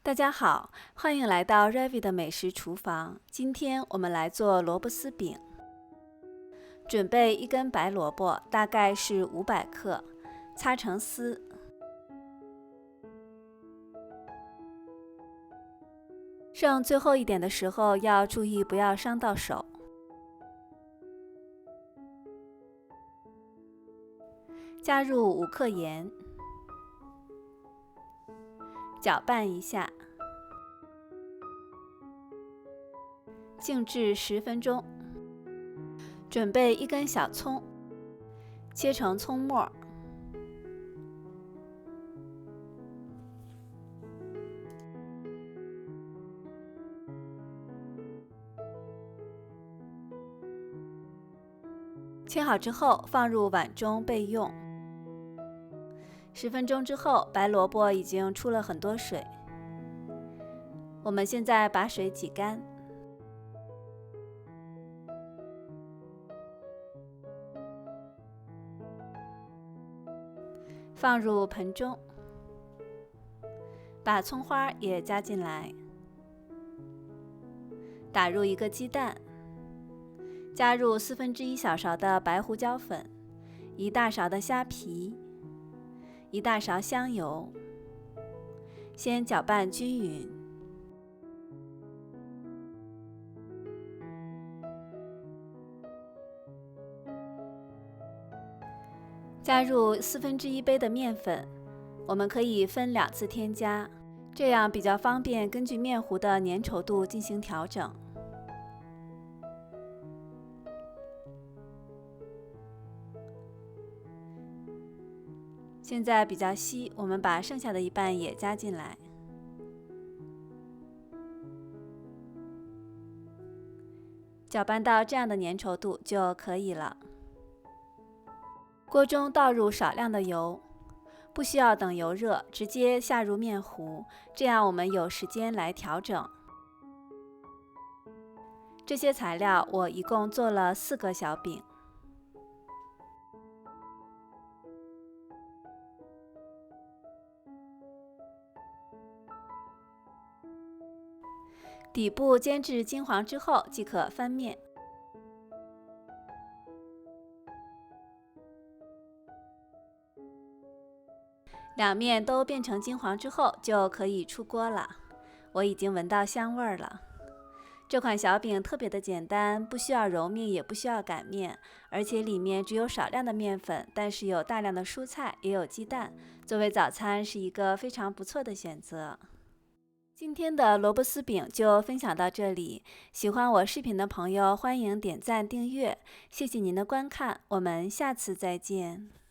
大家好，欢迎来到 Ravi 的美食厨房。今天我们来做萝卜丝饼。准备一根白萝卜，大概是500克，擦成丝。剩最后一点的时候要注意不要伤到手。加入5克盐，搅拌一下，静置10分钟。准备一根小葱，切成葱末，切好之后放入碗中备用。10分钟之后，白萝卜已经出了很多水，我们现在把水挤干。放入盆中，把葱花也加进来，打入一个鸡蛋，加入1/4小勺的白胡椒粉，1大勺的虾皮，1大勺香油，先搅拌均匀。加入1/4杯的面粉，我们可以分2次添加，这样比较方便根据面糊的粘稠度进行调整。现在比较稀，我们把剩下的一半也加进来。搅拌到这样的粘稠度就可以了。锅中倒入少量的油，不需要等油热，直接下入面糊，这样我们有时间来调整。这些材料我一共做了4个小饼。底部煎至金黄之后即可翻面。2面都变成金黄之后就可以出锅了，我已经闻到香味儿了。这款小饼特别的简单，不需要揉面，也不需要擀面，而且里面只有少量的面粉，但是有大量的蔬菜，也有鸡蛋，作为早餐是一个非常不错的选择。今天的萝卜丝饼就分享到这里，喜欢我视频的朋友欢迎点赞订阅，谢谢您的观看，我们下次再见。